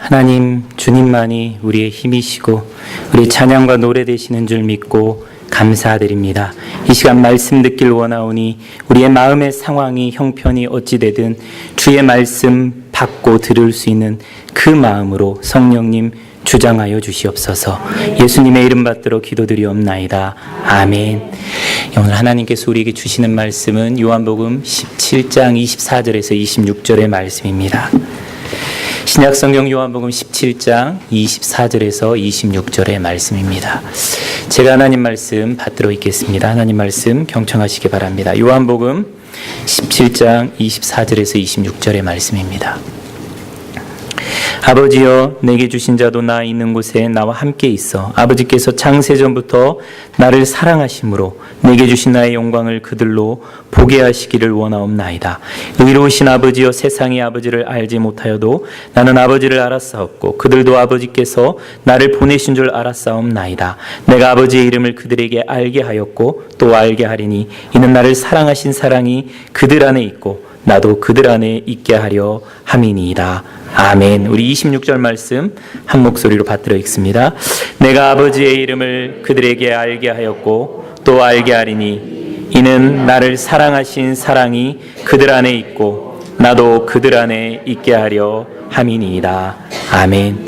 하나님, 주님만이 우리의 힘이시고 우리 찬양과 노래 되시는 줄 믿고 감사드립니다. 이 시간 말씀 듣길 원하오니 우리의 마음의 상황이 형편이 어찌되든 주의 말씀 받고 들을 수 있는 그 마음으로 성령님 주장하여 주시옵소서. 예수님의 이름 받들어 기도드리옵나이다. 아멘. 오늘 하나님께서 우리에게 주시는 말씀은 요한복음 17장 24절에서 26절의 말씀입니다. 신약성경 요한복음 17장 24절에서 26절의 말씀입니다. 제가 하나님 말씀 받들어 읽겠습니다. 하나님 말씀 경청하시기 바랍니다. 요한복음 17장 24절에서 26절의 말씀입니다. 아버지여, 내게 주신 자도 나 있는 곳에 나와 함께 있어 아버지께서 창세전부터 나를 사랑하심으로 내게 주신 나의 영광을 그들로 보게 하시기를 원하옵나이다. 의로우신 아버지여, 세상이 아버지를 알지 못하여도 나는 아버지를 알았사옵고 그들도 아버지께서 나를 보내신 줄 알았사옵나이다. 내가 아버지의 이름을 그들에게 알게 하였고 또 알게 하리니 이는 나를 사랑하신 사랑이 그들 안에 있고 나도 그들 안에 있게 하려 함이니이다. 아멘. 우리 26절 말씀 한 목소리로 받들어 읽습니다. 내가 아버지의 이름을 그들에게 알게 하였고 또 알게 하리니 이는 나를 사랑하신 사랑이 그들 안에 있고 나도 그들 안에 있게 하려 함이니이다. 아멘.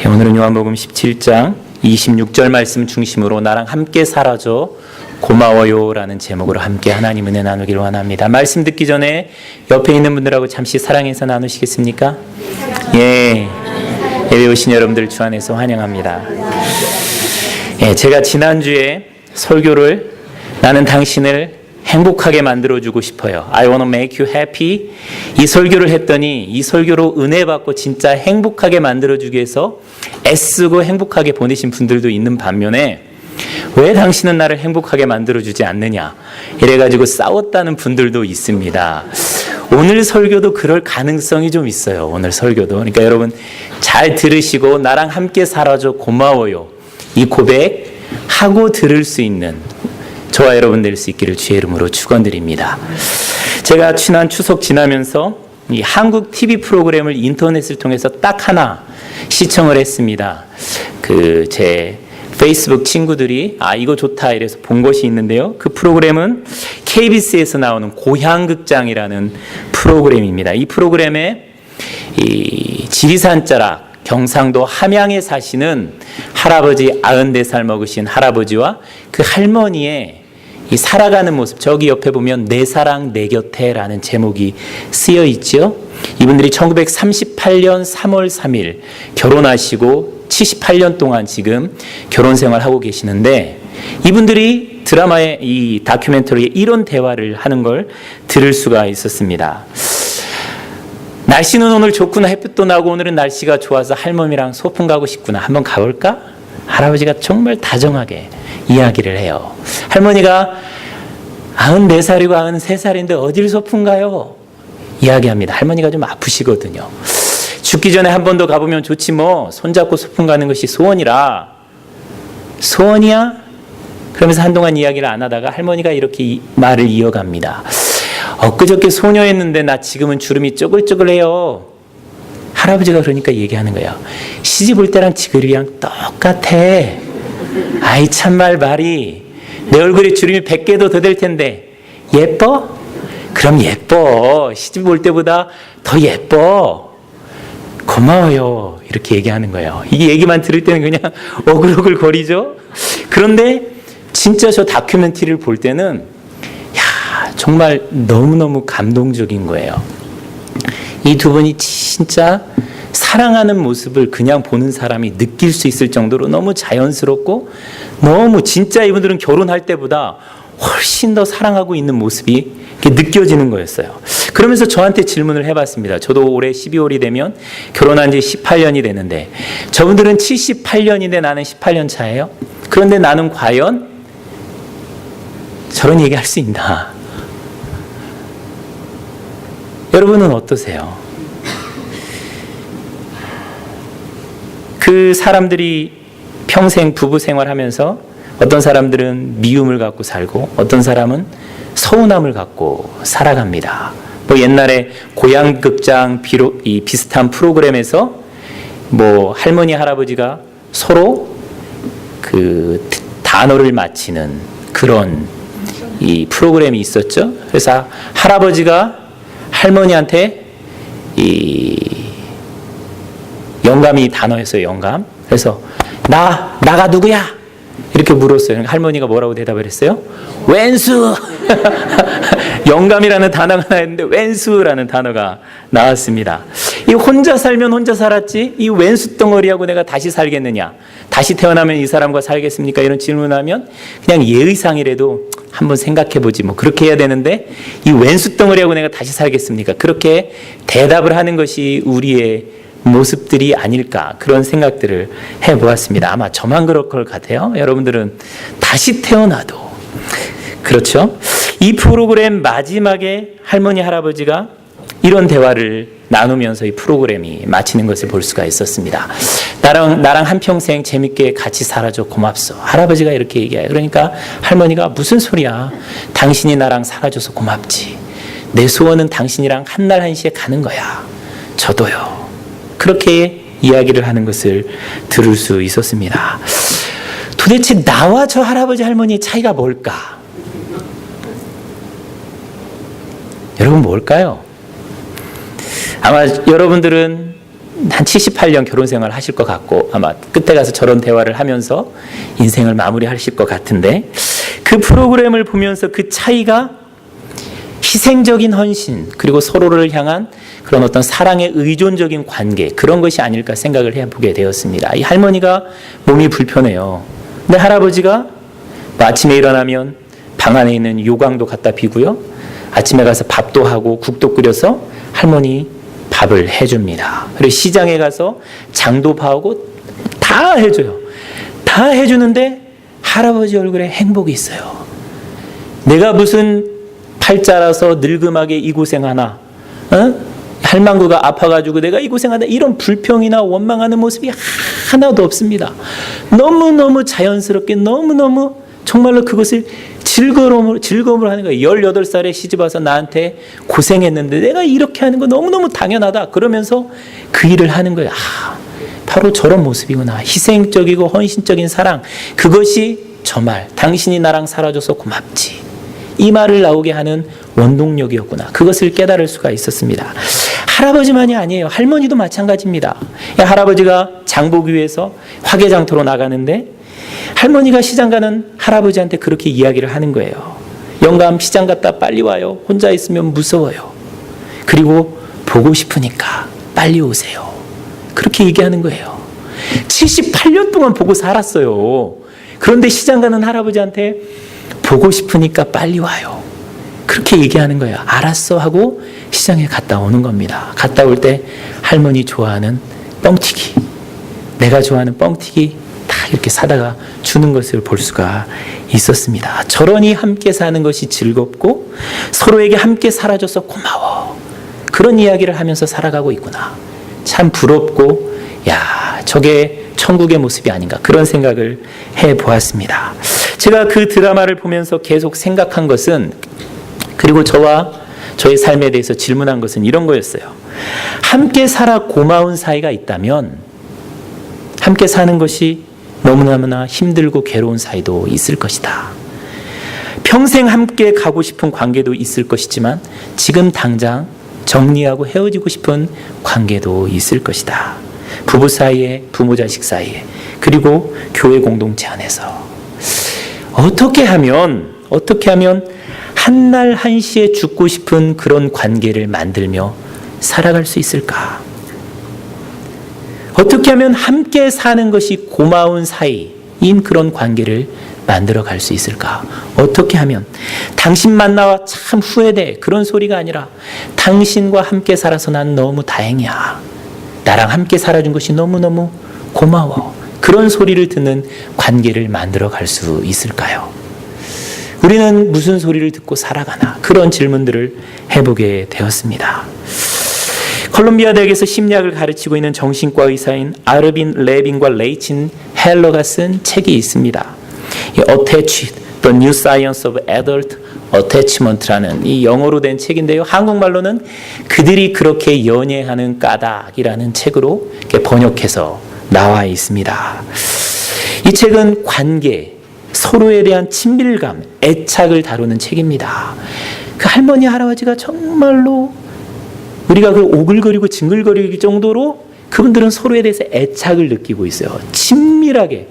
오늘은 요한복음 17장 26절 말씀 중심으로 나랑 함께 살아줘 고마워요 라는 제목으로 함께 하나님 은혜 나누길 원합니다. 말씀 듣기 전에 옆에 있는 분들하고 잠시 사랑해서 나누시겠습니까? 예, 예배 오신 여러분들 주 안에서 환영합니다. 예, 제가 지난주에 설교를 나는 당신을 행복하게 만들어주고 싶어요. I want to make you happy. 이 설교를 했더니 이 설교로 은혜 받고 진짜 행복하게 만들어주기 위해서 애쓰고 행복하게 보내신 분들도 있는 반면에 왜 당신은 나를 행복하게 만들어주지 않느냐 이래가지고 싸웠다는 분들도 있습니다. 오늘 설교도 그럴 가능성이 좀 있어요. 오늘 설교도. 그러니까 여러분 잘 들으시고 나랑 함께 살아줘 고마워요 이 고백 하고 들을 수 있는 저와 여러분 될 수 있기를 주의 이름으로 축원드립니다. 제가 지난 추석 지나면서 이 한국 TV 프로그램을 인터넷을 통해서 딱 하나 시청을 했습니다. 제 페이스북 친구들이 이거 좋다 이래서 본 것이 있는데요. 그 프로그램은 KBS에서 나오는 고향극장이라는 프로그램입니다. 이 프로그램에 이 지리산 자락 경상도 함양에 사시는 할아버지 94살 먹으신 할아버지와 그 할머니의 이 살아가는 모습, 저기 옆에 보면 내 사랑 내 곁에라는 제목이 쓰여 있죠. 이분들이 1938년 3월 3일 결혼하시고 78년 동안 지금 결혼 생활하고 계시는데 이분들이 드라마의 이 다큐멘터리에 이런 대화를 하는 걸 들을 수가 있었습니다. 날씨는 오늘 좋구나. 햇빛도 나고 오늘은 날씨가 좋아서 할머니랑 소풍 가고 싶구나. 한번 가볼까? 할아버지가 정말 다정하게 이야기를 해요. 할머니가 94살이고 93살인데 어딜 소풍 가요? 이야기합니다. 할머니가 좀 아프시거든요. 죽기 전에 한 번 더 가보면 좋지 뭐. 손잡고 소풍 가는 것이 소원이라. 소원이야? 그러면서 한동안 이야기를 안 하다가 할머니가 이렇게 말을 이어갑니다. 엊그저께 소녀였는데 나 지금은 주름이 쪼글쪼글해요. 할아버지가 그러니까 얘기하는 거예요. 시집 올 때랑 지금이랑 똑같아. 아이 참말 말이. 내 얼굴에 주름이 100개도 더 될 텐데 예뻐? 그럼 예뻐. 시집 올 때보다 더 예뻐. 고마워요. 이렇게 얘기하는 거예요. 이 얘기만 들을 때는 그냥 오글오글 거리죠. 그런데 진짜 저 다큐멘터리를 볼 때는 정말 너무너무 감동적인 거예요. 이 두 분이 진짜 사랑하는 모습을 그냥 보는 사람이 느낄 수 있을 정도로 너무 자연스럽고 너무 진짜 이분들은 결혼할 때보다 훨씬 더 사랑하고 있는 모습이 느껴지는 거였어요. 그러면서 저한테 질문을 해봤습니다. 저도 올해 12월이 되면 결혼한 지 18년이 되는데 저분들은 78년인데 나는 18년 차예요. 그런데 나는 과연 저런 얘기 할 수 있나? 여러분은 어떠세요? 그 사람들이 평생 부부 생활하면서 어떤 사람들은 미움을 갖고 살고 어떤 사람은 서운함을 갖고 살아갑니다. 뭐 옛날에 고향극장 비슷한 프로그램에서 뭐 할머니 할아버지가 서로 그 단어를 맞히는 그런 이 프로그램이 있었죠. 그래서 할아버지가 할머니한테 이 영감이 단어였어요. 영감. 그래서 나가 누구야? 이렇게 물었어요. 할머니가 뭐라고 대답을 했어요? 웬수. 영감이라는 단어가 나왔는데 웬수라는 단어가 나왔습니다. 이 혼자 살면 혼자 살았지 이 웬수 덩어리하고 내가 다시 살겠느냐, 다시 태어나면 이 사람과 살겠습니까? 이런 질문하면 그냥 예의상이라도 한번 생각해보지 뭐 그렇게 해야 되는데 이 웬수 덩어리하고 내가 다시 살겠습니까? 그렇게 대답을 하는 것이 우리의 모습들이 아닐까, 그런 생각들을 해보았습니다. 아마 저만 그럴 것 같아요. 여러분들은 다시 태어나도 그렇죠. 이 프로그램 마지막에 할머니 할아버지가 이런 대화를 나누면서 이 프로그램이 마치는 것을 볼 수가 있었습니다. 나랑 한평생 재밌게 같이 살아줘 고맙소. 할아버지가 이렇게 얘기해요. 그러니까 할머니가 무슨 소리야, 당신이 나랑 살아줘서 고맙지, 내 소원은 당신이랑 한날 한시에 가는 거야. 저도요. 그렇게 이야기를 하는 것을 들을 수 있었습니다. 도대체 나와 저 할아버지 할머니의 차이가 뭘까? 여러분 뭘까요? 아마 여러분들은 한 78년 결혼 생활을 하실 것 같고 아마 끝에 가서 저런 대화를 하면서 인생을 마무리하실 것 같은데, 그 프로그램을 보면서 그 차이가 희생적인 헌신, 그리고 서로를 향한 그런 어떤 사랑의 의존적인 관계, 그런 것이 아닐까 생각을 해보게 되었습니다. 이 할머니가 몸이 불편해요. 근데 할아버지가 아침에 일어나면 방 안에 있는 요강도 갖다 비고요, 아침에 가서 밥도 하고 국도 끓여서 할머니 밥을 해줍니다. 그리고 시장에 가서 장도 봐오고 다 해줘요. 다 해주는데 할아버지 얼굴에 행복이 있어요. 내가 무슨 팔자라서 늙음하게 이 고생하나, 할망구가 아파가지고 내가 이 고생하나, 이런 불평이나 원망하는 모습이 하나도 없습니다. 너무너무 자연스럽게, 너무너무 정말로 그것을 즐거움을 하는 거예요. 18살에 시집와서 나한테 고생했는데 내가 이렇게 하는 거 너무너무 당연하다, 그러면서 그 일을 하는 거예요. 바로 저런 모습이구나. 희생적이고 헌신적인 사랑, 그것이 저 말, 당신이 나랑 살아줘서 고맙지, 이 말을 나오게 하는 원동력이었구나. 그것을 깨달을 수가 있었습니다. 할아버지만이 아니에요. 할머니도 마찬가지입니다. 할아버지가 장보기 위해서 화개장터로 나가는데 할머니가 시장 가는 할아버지한테 그렇게 이야기를 하는 거예요. 영감, 시장 갔다 빨리 와요. 혼자 있으면 무서워요. 그리고 보고 싶으니까 빨리 오세요. 그렇게 얘기하는 거예요. 78년 동안 보고 살았어요. 그런데 시장 가는 할아버지한테 보고 싶으니까 빨리 와요. 그렇게 얘기하는 거예요. 알았어 하고 시장에 갔다 오는 겁니다. 갔다 올 때 할머니 좋아하는 뻥튀기, 내가 좋아하는 뻥튀기 다 이렇게 사다가 주는 것을 볼 수가 있었습니다. 저러니 함께 사는 것이 즐겁고 서로에게 함께 살아줘서 고마워, 그런 이야기를 하면서 살아가고 있구나. 참 부럽고, 야, 저게 천국의 모습이 아닌가, 그런 생각을 해보았습니다. 제가 그 드라마를 보면서 계속 생각한 것은, 그리고 저와 저의 삶에 대해서 질문한 것은 이런 거였어요. 함께 살아 고마운 사이가 있다면 함께 사는 것이 너무나 힘들고 괴로운 사이도 있을 것이다. 평생 함께 가고 싶은 관계도 있을 것이지만 지금 당장 정리하고 헤어지고 싶은 관계도 있을 것이다. 부부 사이에, 부모 자식 사이에, 그리고 교회 공동체 안에서 어떻게 하면 한날 한시에 죽고 싶은 그런 관계를 만들며 살아갈 수 있을까? 어떻게 하면 함께 사는 것이 고마운 사이인 그런 관계를 만들어 갈 수 있을까? 어떻게 하면 당신 만나와 참 후회돼, 그런 소리가 아니라 당신과 함께 살아서 난 너무 다행이야, 나랑 함께 살아준 것이 너무너무 고마워, 그런 소리를 듣는 관계를 만들어 갈 수 있을까요? 우리는 무슨 소리를 듣고 살아가나, 그런 질문들을 해보게 되었습니다. 콜롬비아 대학에서 심리학을 가르치고 있는 정신과 의사인 아르빈 레빈과 레이친 헬러가 쓴 책이 있습니다. Attached: The New Science of Adult attachment라는 이 영어로 된 책인데요. 한국말로는 그들이 그렇게 연애하는 까닭이라는 책으로 이렇게 번역해서 나와 있습니다. 이 책은 관계, 서로에 대한 친밀감, 애착을 다루는 책입니다. 그 할머니, 할아버지가 정말로 우리가 그 오글거리고 징글거릴 정도로 그분들은 서로에 대해서 애착을 느끼고 있어요. 친밀하게.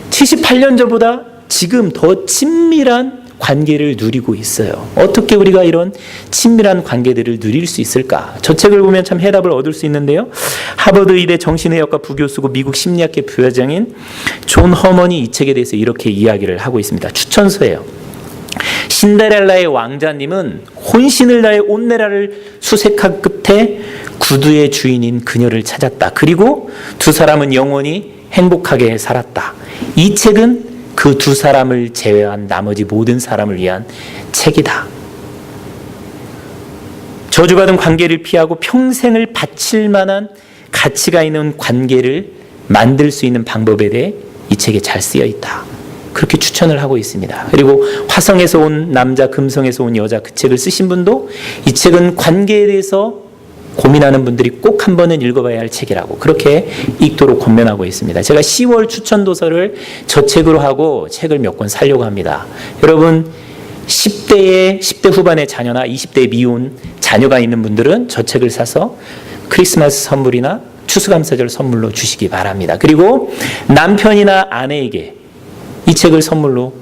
78년 전보다 지금 더 친밀한 관계를 누리고 있어요. 어떻게 우리가 이런 친밀한 관계들을 누릴 수 있을까? 저 책을 보면 참 해답을 얻을 수 있는데요. 하버드 의대 정신의학과 부교수고 미국 심리학계 부회장인 존 허먼이 이 책에 대해서 이렇게 이야기를 하고 있습니다. 추천서예요. 신데렐라의 왕자님은 혼신을 다해 온내라를 수색한 끝에 구두의 주인인 그녀를 찾았다. 그리고 두 사람은 영원히 행복하게 살았다. 이 책은 그 두 사람을 제외한 나머지 모든 사람을 위한 책이다. 저주받은 관계를 피하고 평생을 바칠 만한 가치가 있는 관계를 만들 수 있는 방법에 대해 이 책에 잘 쓰여 있다. 그렇게 추천을 하고 있습니다. 그리고 화성에서 온 남자, 금성에서 온 여자, 그 책을 쓰신 분도 이 책은 관계에 대해서 고민하는 분들이 꼭 한 번은 읽어봐야 할 책이라고 그렇게 읽도록 권면하고 있습니다. 제가 10월 추천 도서를 저 책으로 하고 책을 몇 권 사려고 합니다. 여러분 10대 후반의 자녀나 20대에 미혼 자녀가 있는 분들은 저 책을 사서 크리스마스 선물이나 추수감사절 선물로 주시기 바랍니다. 그리고 남편이나 아내에게 이 책을 선물로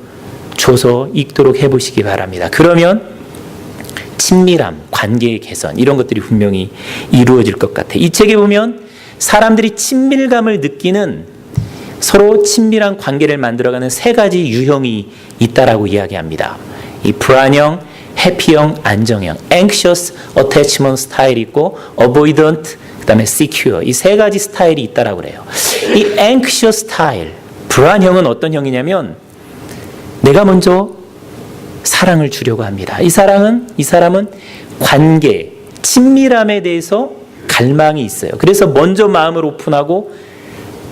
줘서 읽도록 해보시기 바랍니다. 그러면 친밀함, 관계의 개선 이런 것들이 분명히 이루어질 것 같아요. 이 책에 보면 사람들이 친밀감을 느끼는 서로 친밀한 관계를 만들어가는 세 가지 유형이 있다라고 이야기합니다. 이 불안형, 해피형, 안정형, anxious attachment 스타일이 있고 avoidant, 그다음에 secure 이 세 가지 스타일이 있다라고 그래요. 이 anxious 스타일, 불안형은 어떤 형이냐면 내가 먼저 사랑을 주려고 합니다. 이 사람은 관계, 친밀함에 대해서 갈망이 있어요. 그래서 먼저 마음을 오픈하고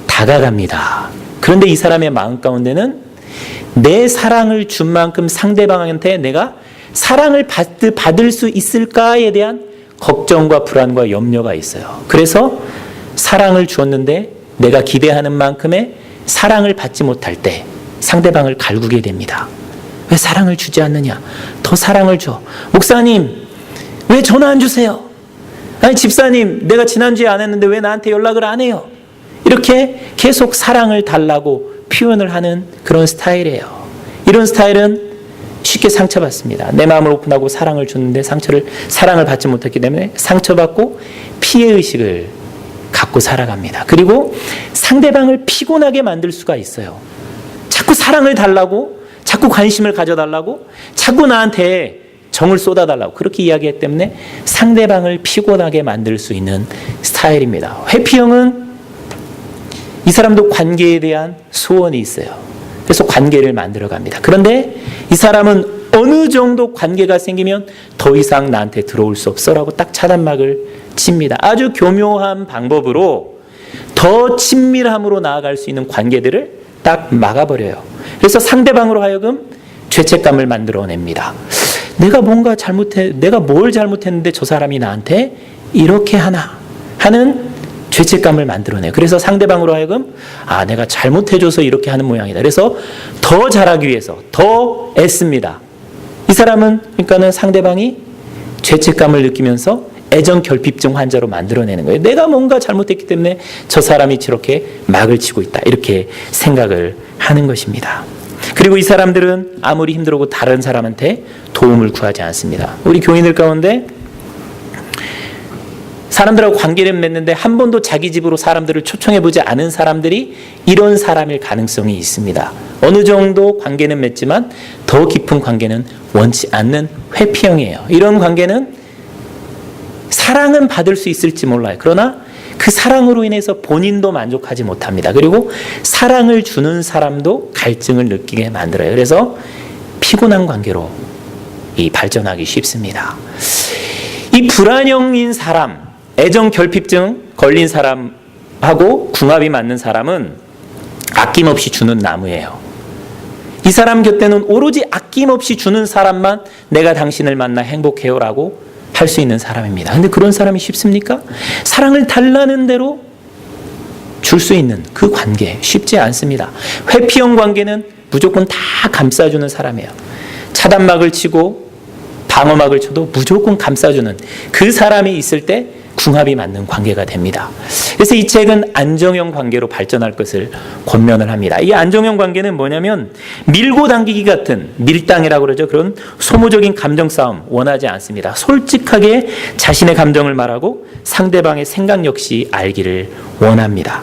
다가갑니다. 그런데 이 사람의 마음 가운데는 내 사랑을 준 만큼 상대방한테 내가 사랑을 받을 수 있을까에 대한 걱정과 불안과 염려가 있어요. 그래서 사랑을 주었는데 내가 기대하는 만큼의 사랑을 받지 못할 때 상대방을 갈구게 됩니다. 왜 사랑을 주지 않느냐? 더 사랑을 줘. 목사님, 왜 전화 안 주세요? 아니, 집사님, 내가 지난주에 안 했는데 왜 나한테 연락을 안 해요? 이렇게 계속 사랑을 달라고 표현을 하는 그런 스타일이에요. 이런 스타일은 쉽게 상처받습니다. 내 마음을 오픈하고 사랑을 줬는데 사랑을 받지 못했기 때문에 상처받고 피해의식을 갖고 살아갑니다. 그리고 상대방을 피곤하게 만들 수가 있어요. 자꾸 사랑을 달라고, 자꾸 관심을 가져달라고, 자꾸 나한테 정을 쏟아달라고 그렇게 이야기했기 때문에 상대방을 피곤하게 만들 수 있는 스타일입니다. 회피형은 이 사람도 관계에 대한 소원이 있어요. 그래서 관계를 만들어 갑니다. 그런데 이 사람은 어느 정도 관계가 생기면 더 이상 나한테 들어올 수 없어라고 딱 차단막을 칩니다. 아주 교묘한 방법으로 더 친밀함으로 나아갈 수 있는 관계들을 딱 막아버려요. 그래서 상대방으로 하여금 죄책감을 만들어냅니다. 내가 뭘 잘못했는데 저 사람이 나한테 이렇게 하나 하는 죄책감을 만들어내요. 그래서 상대방으로 하여금 내가 잘못해줘서 이렇게 하는 모양이다. 그래서 더 잘하기 위해서 더 애씁니다. 이 사람은 그러니까는 상대방이 죄책감을 느끼면서 애정 결핍증 환자로 만들어내는 거예요. 내가 뭔가 잘못했기 때문에 저 사람이 저렇게 막을 치고 있다. 이렇게 생각을 하는 것입니다. 그리고 이 사람들은 아무리 힘들고 다른 사람한테 도움을 구하지 않습니다. 우리 교인들 가운데 사람들하고 관계를 맺는데 한 번도 자기 집으로 사람들을 초청해보지 않은 사람들이 이런 사람일 가능성이 있습니다. 어느 정도 관계는 맺지만 더 깊은 관계는 원치 않는 회피형이에요. 이런 관계는 사랑은 받을 수 있을지 몰라요. 그러나 그 사랑으로 인해서 본인도 만족하지 못합니다. 그리고 사랑을 주는 사람도 갈증을 느끼게 만들어요. 그래서 피곤한 관계로 발전하기 쉽습니다. 이 불안형인 사람, 애정 결핍증 걸린 사람하고 궁합이 맞는 사람은 아낌없이 주는 나무예요. 이 사람 곁에는 오로지 아낌없이 주는 사람만 내가 당신을 만나 행복해요라고 할 수 있는 사람입니다. 근데 그런 사람이 쉽습니까? 사랑을 달라는 대로 줄 수 있는 그 관계 쉽지 않습니다. 회피형 관계는 무조건 다 감싸주는 사람이에요. 차단막을 치고 방어막을 쳐도 무조건 감싸주는 그 사람이 있을 때 궁합이 맞는 관계가 됩니다. 그래서 이 책은 안정형 관계로 발전할 것을 권면을 합니다. 이 안정형 관계는 뭐냐면 밀고 당기기 같은 밀당이라고 그러죠. 그런 소모적인 감정 싸움 원하지 않습니다. 솔직하게 자신의 감정을 말하고 상대방의 생각 역시 알기를 원합니다.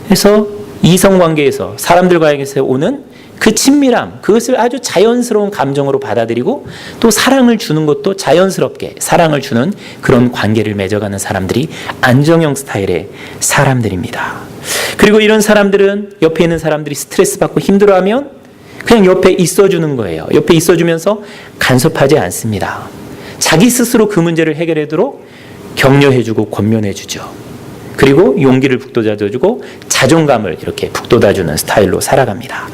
그래서 이성관계에서 사람들과에게서 오는 그 친밀함, 그것을 아주 자연스러운 감정으로 받아들이고 또 사랑을 주는 것도 자연스럽게 사랑을 주는 그런 관계를 맺어가는 사람들이 안정형 스타일의 사람들입니다. 그리고 이런 사람들은 옆에 있는 사람들이 스트레스 받고 힘들어하면 그냥 옆에 있어주는 거예요. 옆에 있어주면서 간섭하지 않습니다. 자기 스스로 그 문제를 해결하도록 격려해주고 권면해주죠. 그리고 용기를 북돋아주고 자존감을 이렇게 북돋아주는 스타일로 살아갑니다.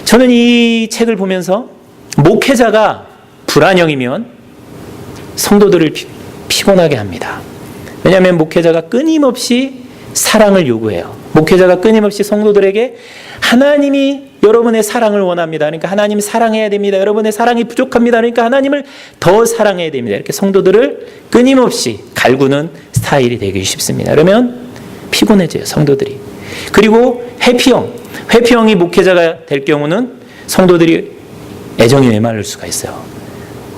저는 이 책을 보면서 목회자가 불안형이면 성도들을 피곤하게 합니다. 왜냐하면 목회자가 끊임없이 사랑을 요구해요. 목회자가 끊임없이 성도들에게 하나님이 여러분의 사랑을 원합니다. 그러니까 하나님 사랑해야 됩니다. 여러분의 사랑이 부족합니다. 그러니까 하나님을 더 사랑해야 됩니다. 이렇게 성도들을 끊임없이 갈구는 스타일이 되기 쉽습니다. 그러면 피곤해져요, 성도들이. 그리고 회피형이 목회자가 될 경우는 성도들이 애정이 메마를 수가 있어요.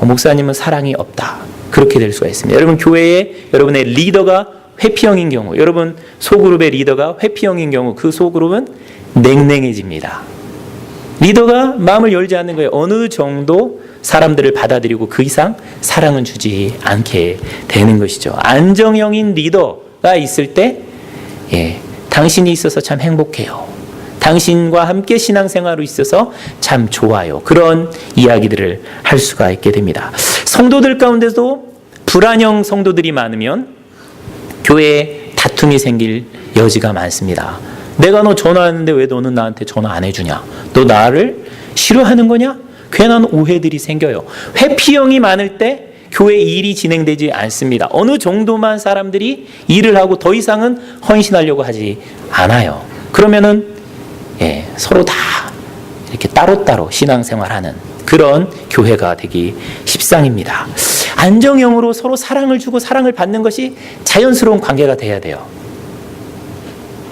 목사님은 사랑이 없다. 그렇게 될 수가 있습니다. 여러분 교회에 여러분의 리더가 회피형인 경우, 여러분 소그룹의 리더가 회피형인 경우 그 소그룹은 냉랭해집니다. 리더가 마음을 열지 않는 거예요. 어느 정도 사람들을 받아들이고 그 이상 사랑은 주지 않게 되는 것이죠. 안정형인 리더가 있을 때 당신이 있어서 참 행복해요. 당신과 함께 신앙생활로 있어서 참 좋아요. 그런 이야기들을 할 수가 있게 됩니다. 성도들 가운데도 불안형 성도들이 많으면 교회에 다툼이 생길 여지가 많습니다. 내가 너 전화하는데 왜 너는 나한테 전화 안 해주냐? 너 나를 싫어하는 거냐? 괜한 오해들이 생겨요. 회피형이 많을 때 교회 일이 진행되지 않습니다. 어느 정도만 사람들이 일을 하고 더 이상은 헌신하려고 하지 않아요. 그러면은 서로 다 이렇게 따로따로 신앙생활하는 그런 교회가 되기 십상입니다. 안정형으로 서로 사랑을 주고 사랑을 받는 것이 자연스러운 관계가 돼야 돼요.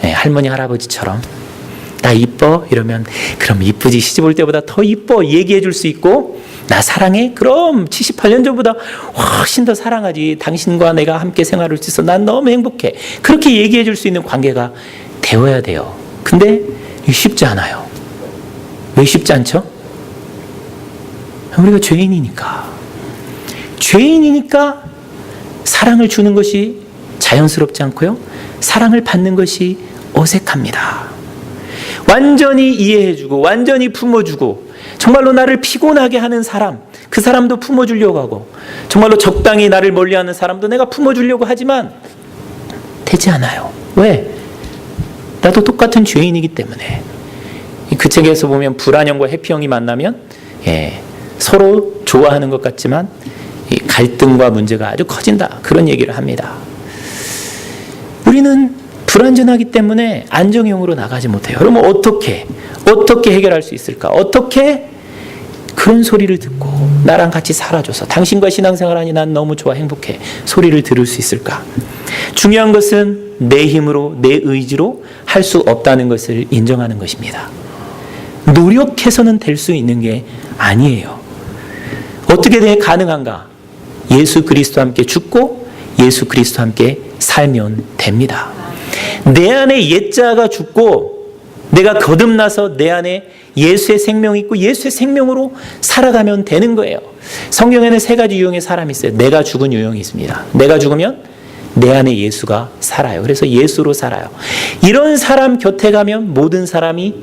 할머니 할아버지처럼 나 이뻐? 이러면 그럼 이쁘지, 시집 올 때보다 더 이뻐 얘기해 줄 수 있고, 나 사랑해? 그럼 78년 전보다 훨씬 더 사랑하지. 당신과 내가 함께 생활할 수 있어. 난 너무 행복해. 그렇게 얘기해 줄 수 있는 관계가 되어야 돼요. 근데 쉽지 않아요. 왜 쉽지 않죠? 우리가 죄인이니까. 죄인이니까 사랑을 주는 것이 자연스럽지 않고요. 사랑을 받는 것이 어색합니다. 완전히 이해해주고 완전히 품어주고 정말로 나를 피곤하게 하는 사람, 그 사람도 품어주려고 하고 정말로 적당히 나를 멀리하는 사람도 내가 품어주려고 하지만 되지 않아요. 왜? 나도 똑같은 죄인이기 때문에. 그 책에서 보면 불안형과 회피형이 만나면 서로 좋아하는 것 같지만 갈등과 문제가 아주 커진다. 그런 얘기를 합니다. 우리는 불완전하기 때문에 안정형으로 나가지 못해요. 그러면 어떻게 해결할 수 있을까? 어떻게 그런 소리를 듣고 나랑 같이 살아줘서 당신과 신앙생활하니 난 너무 좋아 행복해 소리를 들을 수 있을까? 중요한 것은 내 힘으로 내 의지로 할 수 없다는 것을 인정하는 것입니다. 노력해서는 될 수 있는 게 아니에요. 어떻게 가능한가? 예수 그리스도와 함께 죽고 예수 그리스도와 함께 살면 됩니다. 내 안에 옛자가 죽고 내가 거듭나서 내 안에 예수의 생명이 있고 예수의 생명으로 살아가면 되는 거예요. 성경에는 세 가지 유형의 사람이 있어요. 내가 죽은 유형이 있습니다. 내가 죽으면 내 안에 예수가 살아요. 그래서 예수로 살아요. 이런 사람 곁에 가면 모든 사람이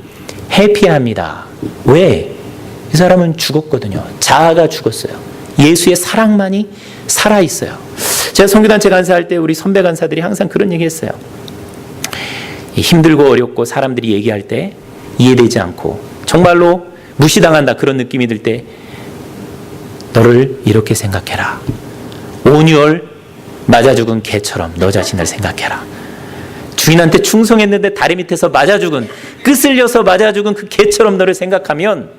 해피합니다. 왜? 이 사람은 죽었거든요. 자아가 죽었어요. 예수의 사랑만이 살아있어요. 제가 선교단체 간사할 때 우리 선배 간사들이 항상 그런 얘기 했어요. 힘들고 어렵고 사람들이 얘기할 때 이해되지 않고 정말로 무시당한다 그런 느낌이 들 때 너를 이렇게 생각해라. 온유월 맞아 죽은 개처럼 너 자신을 생각해라. 주인한테 충성했는데 다리 밑에서 맞아 죽은, 끄슬려서 맞아 죽은 그 개처럼 너를 생각하면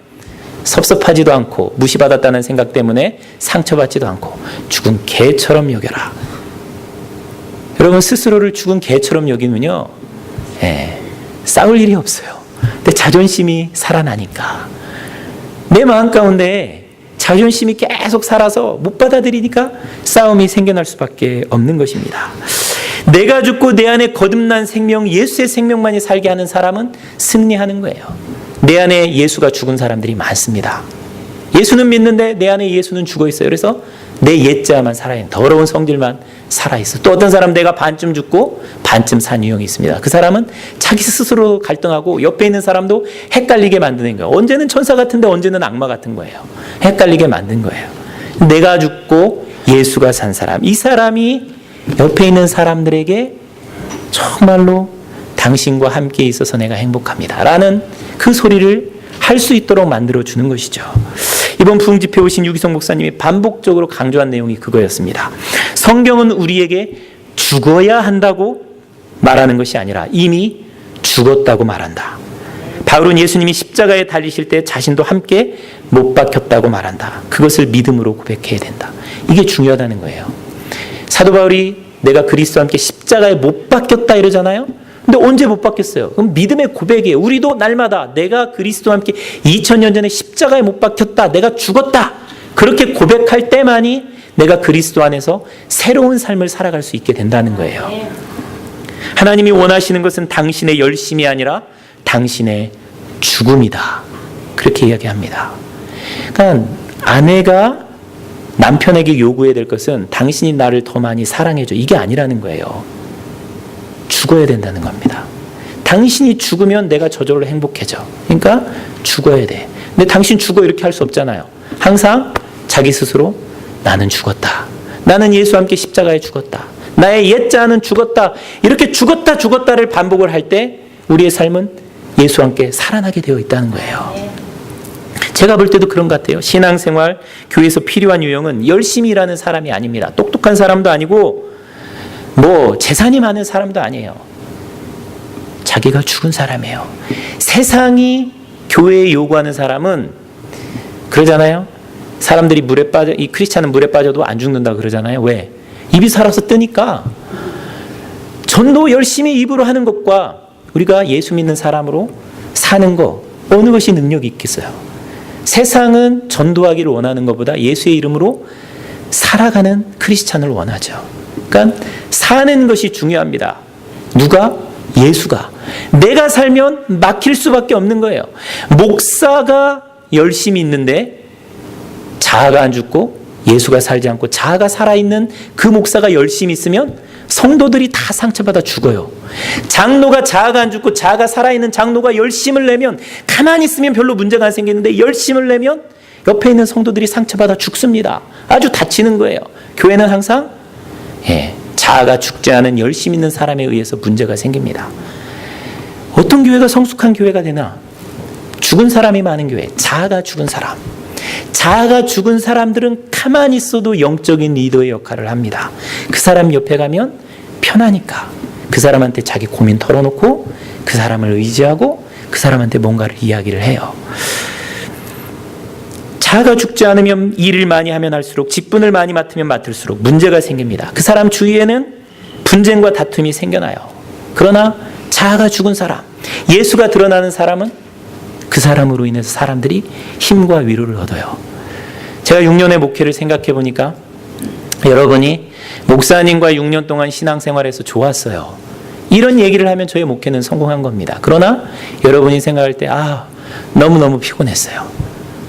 섭섭하지도 않고 무시받았다는 생각 때문에 상처받지도 않고 죽은 개처럼 여겨라. 여러분, 스스로를 죽은 개처럼 여기면요, 싸울 일이 없어요. 근데 자존심이 살아나니까, 내 마음 가운데 자존심이 계속 살아서 못 받아들이니까 싸움이 생겨날 수밖에 없는 것입니다. 내가 죽고 내 안에 거듭난 생명, 예수의 생명만이 살게 하는 사람은 승리하는 거예요. 내 안에 예수가 죽은 사람들이 많습니다. 예수는 믿는데 내 안에 예수는 죽어 있어요. 그래서 내 옛자만 살아있는, 더러운 성질만 살아있어. 또 어떤 사람, 내가 반쯤 죽고 반쯤 산 유형이 있습니다. 그 사람은 자기 스스로 갈등하고 옆에 있는 사람도 헷갈리게 만드는 거예요. 언제는 천사 같은데 언제는 악마 같은 거예요. 헷갈리게 만든 거예요. 내가 죽고 예수가 산 사람, 이 사람이 옆에 있는 사람들에게 정말로 당신과 함께 있어서 내가 행복합니다 라는 그 소리를 할 수 있도록 만들어주는 것이죠. 이번 부흥집회 오신 유기성 목사님이 반복적으로 강조한 내용이 그거였습니다. 성경은 우리에게 죽어야 한다고 말하는 것이 아니라 이미 죽었다고 말한다. 바울은 예수님이 십자가에 달리실 때 자신도 함께 못 박혔다고 말한다. 그것을 믿음으로 고백해야 된다. 이게 중요하다는 거예요. 사도 바울이 내가 그리스도와 함께 십자가에 못 박혔다 이러잖아요. 근데 언제 못 박혔어요? 그럼 믿음의 고백이에요. 우리도 날마다 내가 그리스도와 함께 2000년 전에 십자가에 못 박혔다, 내가 죽었다, 그렇게 고백할 때만이 내가 그리스도 안에서 새로운 삶을 살아갈 수 있게 된다는 거예요. 하나님이 원하시는 것은 당신의 열심이 아니라 당신의 죽음이다, 그렇게 이야기합니다. 그러니까 아내가 남편에게 요구해야 될 것은 당신이 나를 더 많이 사랑해줘, 이게 아니라는 거예요. 죽어야 된다는 겁니다. 당신이 죽으면 내가 저절로 행복해져. 그러니까 죽어야 돼. 근데 당신 죽어 이렇게 할 수 없잖아요. 항상 자기 스스로 나는 죽었다, 나는 예수와 함께 십자가에 죽었다, 나의 옛자는 죽었다, 이렇게 죽었다를 반복을 할 때 우리의 삶은 예수와 함께 살아나게 되어 있다는 거예요. 제가 볼 때도 그런 것 같아요. 신앙생활, 교회에서 필요한 유형은 열심히 일하는 사람이 아닙니다. 똑똑한 사람도 아니고 뭐 재산이 많은 사람도 아니에요. 자기가 죽은 사람이에요. 세상이 교회에 요구하는 사람은 그러잖아요. 사람들이 물에 빠져, 이 크리스찬은 물에 빠져도 안 죽는다 그러잖아요. 왜? 입이 살아서 뜨니까. 전도 열심히 입으로 하는 것과 우리가 예수 믿는 사람으로 사는 거, 어느 것이 능력이 있겠어요? 세상은 전도하기를 원하는 것보다 예수의 이름으로 살아가는 크리스찬을 원하죠. 그러니까 사는 것이 중요합니다. 누가? 예수가. 내가 살면 막힐 수밖에 없는 거예요. 목사가 열심히 있는데 자아가 안 죽고 예수가 살지 않고 자아가 살아있는 그 목사가 열심히 있으면 성도들이 다 상처받아 죽어요. 장로가 자아가 안 죽고 자아가 살아있는 장로가 열심을 내면, 가만히 있으면 별로 문제가 안 생기는데 열심을 내면 옆에 있는 성도들이 상처받아 죽습니다. 아주 다치는 거예요. 교회는 항상 자아가 죽지 않은 열심 있는 사람에 의해서 문제가 생깁니다. 어떤 교회가 성숙한 교회가 되나? 죽은 사람이 많은 교회, 자아가 죽은 사람. 자아가 죽은 사람들은 가만히 있어도 영적인 리더의 역할을 합니다. 그 사람 옆에 가면 편하니까 그 사람한테 자기 고민 털어놓고 그 사람을 의지하고 그 사람한테 뭔가를 이야기를 해요. 자아가 죽지 않으면 일을 많이 하면 할수록, 직분을 많이 맡으면 맡을수록 문제가 생깁니다. 그 사람 주위에는 분쟁과 다툼이 생겨나요. 그러나 자아가 죽은 사람, 예수가 드러나는 사람은 그 사람으로 인해서 사람들이 힘과 위로를 얻어요. 제가 6년의 목회를 생각해 보니까 여러분이 목사님과 6년 동안 신앙생활에서 좋았어요. 이런 얘기를 하면 저의 목회는 성공한 겁니다. 그러나 여러분이 생각할 때 너무너무 피곤했어요,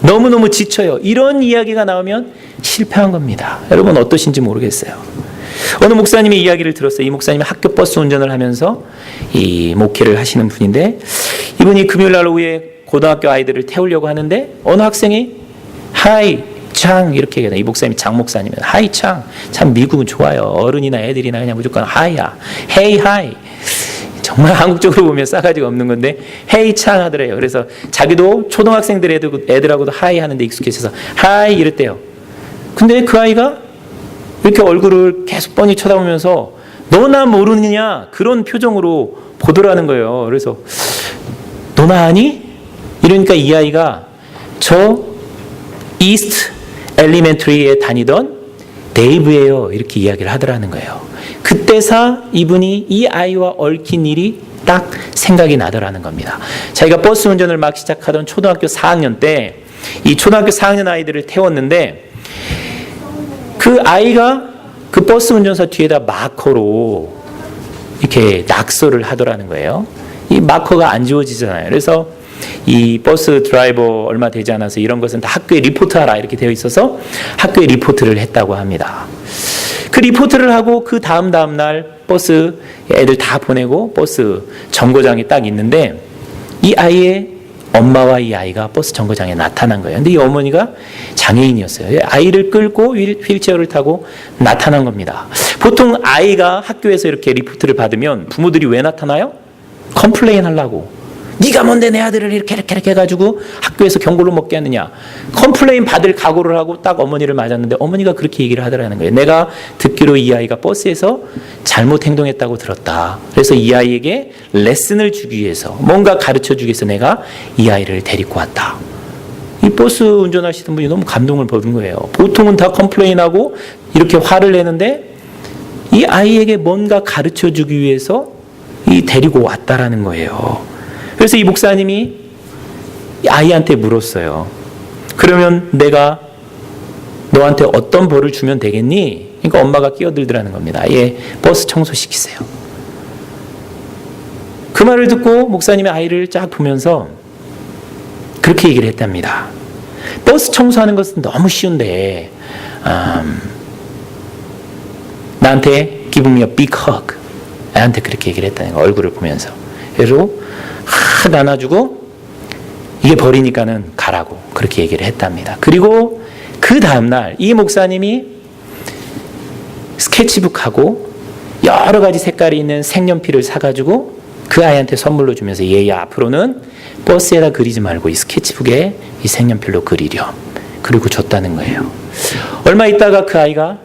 너무너무 지쳐요, 이런 이야기가 나오면 실패한 겁니다. 여러분 어떠신지 모르겠어요. 어느 목사님의 이야기를 들었어요. 이 목사님이 학교 버스 운전을 하면서 이 목회를 하시는 분인데, 이분이 금요일날 오후에 고등학교 아이들을 태우려고 하는데 어느 학생이 하이 창 이렇게 얘기해요. 이 목사님이 장 목사님이에요. 하이 창. 참 미국은 좋아요. 어른이나 애들이나 그냥 무조건 하이야, 헤이 하이. 정말 한국적으로 보면 싸가지가 없는 건데 헤이 창 하더래요. 그래서 자기도 초등학생들 애들하고도 하이 하는데 익숙해져서 하이 이랬대요. 근데 그 아이가 이렇게 얼굴을 계속 뻔히 쳐다보면서 너나 모르느냐 그런 표정으로 보더라는 거예요. 그래서 너나 아니? 이러니까 이 아이가 저 이스트 엘리멘터리에 다니던 데이브예요. 이렇게 이야기를 하더라는 거예요. 그때서 이분이 이 아이와 얽힌 일이 딱 생각이 나더라는 겁니다. 자기가 버스 운전을 막 시작하던 초등학교 4학년 때 이 초등학교 4학년 아이들을 태웠는데 그 아이가 그 버스 운전사 뒤에다 마커로 이렇게 낙서를 하더라는 거예요. 이 마커가 안 지워지잖아요. 그래서 이 버스 드라이버 얼마 되지 않아서 이런 것은 다 학교에 리포트하라 이렇게 되어 있어서 학교에 리포트를 했다고 합니다. 그 리포트를 하고 그 다음 날 버스 애들 다 보내고 버스 정거장에 딱 있는데 이 아이의 엄마와 이 아이가 버스 정거장에 나타난 거예요. 근데 이 어머니가 장애인이었어요. 아이를 끌고 휠체어를 타고 나타난 겁니다. 보통 아이가 학교에서 이렇게 리포트를 받으면 부모들이 왜 나타나요? 컴플레인 하려고. 네가 뭔데 내 아들을 이렇게 해가지고 학교에서 경고를 먹게 하느냐. 컴플레인 받을 각오를 하고 딱 어머니를 맞았는데 어머니가 그렇게 얘기를 하더라는 거예요. 내가 듣기로 이 아이가 버스에서 잘못 행동했다고 들었다. 그래서 이 아이에게 레슨을 주기 위해서 뭔가 가르쳐 주기 위해서 내가 이 아이를 데리고 왔다. 이 버스 운전하시던 분이 너무 감동을 받은 거예요. 보통은 다 컴플레인하고 이렇게 화를 내는데 이 아이에게 뭔가 가르쳐 주기 위해서 이 데리고 왔다라는 거예요. 그래서 이 목사님이 아이한테 물었어요. 그러면 내가 너한테 어떤 벌을 주면 되겠니? 그러니까 엄마가 끼어들더라는 겁니다. 얘 버스 청소시키세요. 그 말을 듣고 목사님이 아이를 쫙 보면서 그렇게 얘기를 했답니다. 버스 청소하는 것은 너무 쉬운데 나한테 give me a big hug. 나한테 그렇게 얘기를 했다는 거예요. 얼굴을 보면서. 그리고 안아주고 이게 벌이니까는 가라고 그렇게 얘기를 했답니다. 그리고 그 다음날 이 목사님이 스케치북하고 여러 가지 색깔이 있는 색연필을 사가지고 그 아이한테 선물로 주면서 얘야 앞으로는 버스에다 그리지 말고 이 스케치북에 이 색연필로 그리렴. 그리고 줬다는 거예요. 얼마 있다가 그 아이가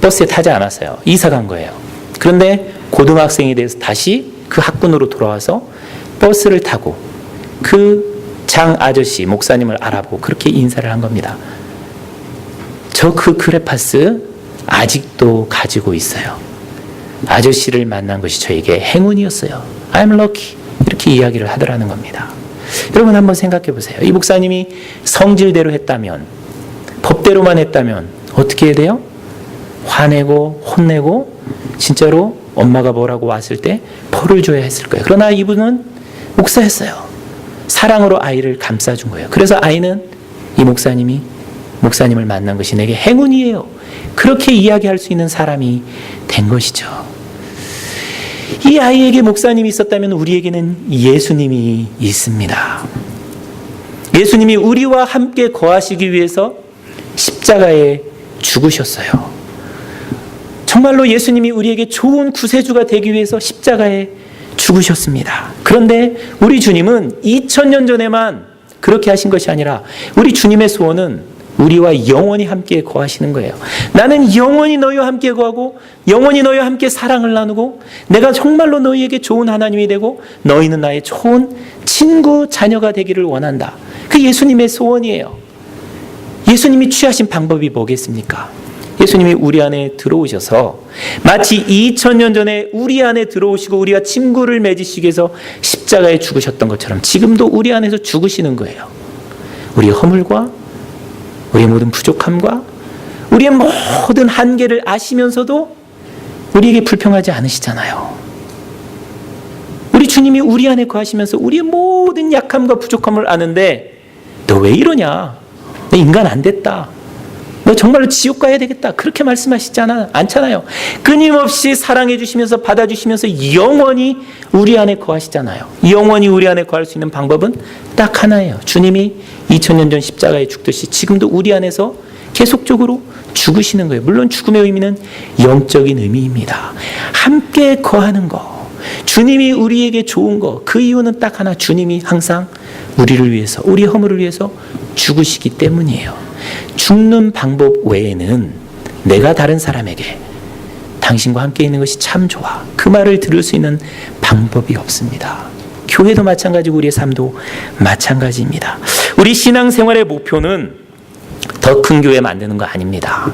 버스에 타지 않았어요. 이사 간 거예요. 그런데 고등학생이 돼서 다시 그 학군으로 돌아와서 버스를 타고 그 장 아저씨 목사님을 알아보고 그렇게 인사를 한 겁니다. 저 그 크레파스 아직도 가지고 있어요. 아저씨를 만난 것이 저에게 행운이었어요. I'm lucky. 이렇게 이야기를 하더라는 겁니다. 여러분 한번 생각해 보세요. 이 목사님이 성질대로 했다면, 법대로만 했다면 어떻게 해야 돼요? 화내고 혼내고 진짜로 엄마가 뭐라고 왔을 때 벌을 줘야 했을 거예요. 그러나 이분은 목사였어요. 사랑으로 아이를 감싸준 거예요. 그래서 아이는 이 목사님을 만난 것이 내게 행운이에요. 그렇게 이야기할 수 있는 사람이 된 것이죠. 이 아이에게 목사님이 있었다면 우리에게는 예수님이 있습니다. 예수님이 우리와 함께 거하시기 위해서 십자가에 죽으셨어요. 정말로 예수님이 우리에게 좋은 구세주가 되기 위해서 십자가에 죽으셨습니다. 그런데 우리 주님은 2000년 전에만 그렇게 하신 것이 아니라 우리 주님의 소원은 우리와 영원히 함께 거하시는 거예요. 나는 영원히 너희와 함께 거하고 영원히 너희와 함께 사랑을 나누고 내가 정말로 너희에게 좋은 하나님이 되고 너희는 나의 좋은 친구, 자녀가 되기를 원한다. 그 예수님의 소원이에요. 예수님이 취하신 방법이 뭐겠습니까? 예수님이 우리 안에 들어오셔서 마치 2000년 전에 우리 안에 들어오시고 우리와 친구를 맺으시기 위해서 십자가에 죽으셨던 것처럼 지금도 우리 안에서 죽으시는 거예요. 우리의 허물과 우리의 모든 부족함과 우리의 모든 한계를 아시면서도 우리에게 불평하지 않으시잖아요. 우리 주님이 우리 안에 거하시면서 우리의 모든 약함과 부족함을 아는데 너 왜 이러냐? 너 인간 안 됐다. 너 정말로 지옥 가야 되겠다. 그렇게 말씀하시지 않잖아요. 끊임없이 사랑해 주시면서 받아주시면서 영원히 우리 안에 거하시잖아요. 영원히 우리 안에 거할 수 있는 방법은 딱 하나예요. 주님이 2000년 전 십자가에 죽듯이 지금도 우리 안에서 계속적으로 죽으시는 거예요. 물론 죽음의 의미는 영적인 의미입니다. 함께 거하는 거. 주님이 우리에게 좋은 거, 그 이유는 딱 하나, 주님이 항상 우리를 위해서, 우리 허물을 위해서 죽으시기 때문이에요. 죽는 방법 외에는 내가 다른 사람에게 당신과 함께 있는 것이 참 좋아, 그 말을 들을 수 있는 방법이 없습니다. 교회도 마찬가지고 우리의 삶도 마찬가지입니다. 우리 신앙생활의 목표는 더 큰 교회 만드는 거 아닙니다.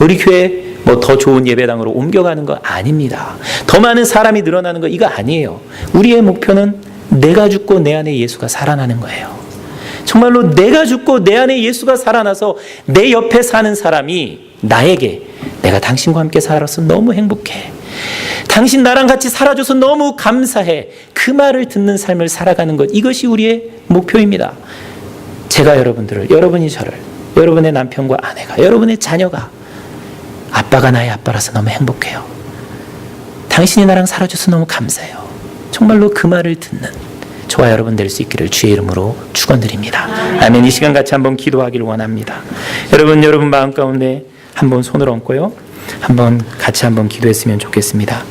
우리 교회 뭐 더 좋은 예배당으로 옮겨가는 거 아닙니다. 더 많은 사람이 늘어나는 거 이거 아니에요. 우리의 목표는 내가 죽고 내 안에 예수가 살아나는 거예요. 정말로 내가 죽고 내 안에 예수가 살아나서 내 옆에 사는 사람이 나에게 내가 당신과 함께 살아서 너무 행복해, 당신 나랑 같이 살아줘서 너무 감사해, 그 말을 듣는 삶을 살아가는 것, 이것이 우리의 목표입니다. 제가 여러분들을, 여러분이 저를, 여러분의 남편과 아내가, 여러분의 자녀가 아빠가 나의 아빠라서 너무 행복해요, 당신이 나랑 살아줘서 너무 감사해요, 정말로 그 말을 듣는 저와 여러분 될 수 있기를 주의 이름으로 축원드립니다. 아멘. 이 시간 같이 한번 기도하기를 원합니다. 여러분 마음 가운데 한번 손을 얹고요, 한번 같이 한번 기도했으면 좋겠습니다.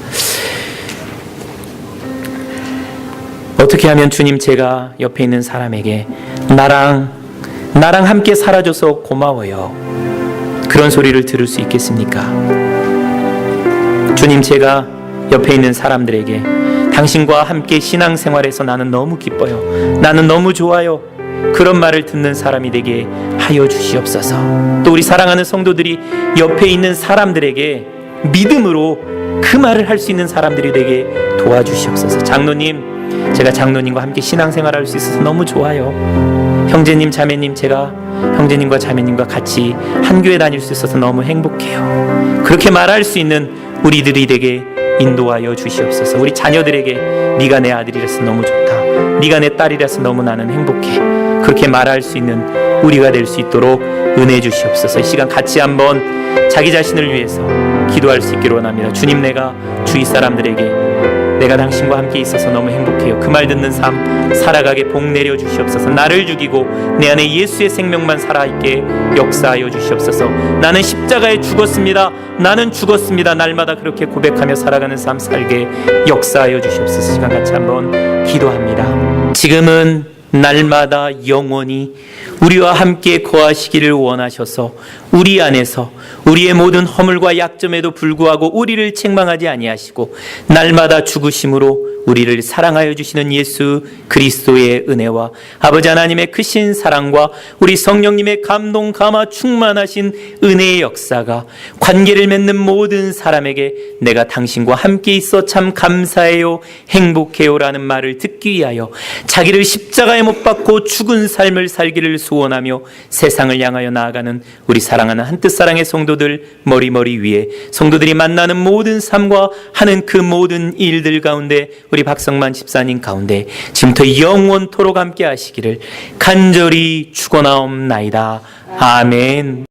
어떻게 하면 주님, 제가 옆에 있는 사람에게 나랑 함께 살아줘서 고마워요, 그런 소리를 들을 수 있겠습니까? 주님, 제가 옆에 있는 사람들에게 당신과 함께 신앙생활에서 나는 너무 기뻐요, 나는 너무 좋아요, 그런 말을 듣는 사람이 되게 하여 주시옵소서. 또 우리 사랑하는 성도들이 옆에 있는 사람들에게 믿음으로 그 말을 할 수 있는 사람들이 되게 도와주시옵소서. 장로님, 제가 장로님과 함께 신앙생활할 수 있어서 너무 좋아요. 형제님, 자매님, 제가 형제님과 자매님과 같이 한 교회 다닐 수 있어서 너무 행복해요. 그렇게 말할 수 있는 우리들이 되게 인도하여 주시옵소서. 우리 자녀들에게 네가 내 아들이라서 너무 좋다, 네가 내 딸이라서 너무 나는 행복해, 그렇게 말할 수 있는 우리가 될 수 있도록 은혜 주시옵소서. 이 시간 같이 한번 자기 자신을 위해서 기도할 수 있기를 원합니다. 주님, 내가 주위 사람들에게 내가 당신과 함께 있어서 너무 행복해요, 그 말 듣는 삶 살아가게 복 내려 주시옵소서. 나를 죽이고 내 안에 예수의 생명만 살아있게 역사하여 주시옵소서. 나는 십자가에 죽었습니다, 나는 죽었습니다, 날마다 그렇게 고백하며 살아가는 삶 살게 역사하여 주시옵소서. 시간 같이 한번 기도합니다. 지금은 날마다 영원히 우리와 함께 거하시기를 원하셔서 우리 안에서 우리의 모든 허물과 약점에도 불구하고 우리를 책망하지 아니하시고 날마다 죽으심으로 우리를 사랑하여 주시는 예수 그리스도의 은혜와 아버지 하나님의 크신 사랑과 우리 성령님의 감동 감화 충만하신 은혜의 역사가 관계를 맺는 모든 사람에게 내가 당신과 함께 있어 참 감사해요, 행복해요 라는 말을 듣기 위하여 자기를 십자가에 못 박고 죽은 삶을 살기를 소원하며 세상을 향하여 나아가는 우리 사랑하는 한뜻사랑의 성도들 머리머리 위에 성도들이 만나는 모든 삶과 하는 그 모든 일들 가운데 우리 박성만 집사님 가운데 지금부터 영원토록 함께 하시기를 간절히 축원하옵나이다. 아멘.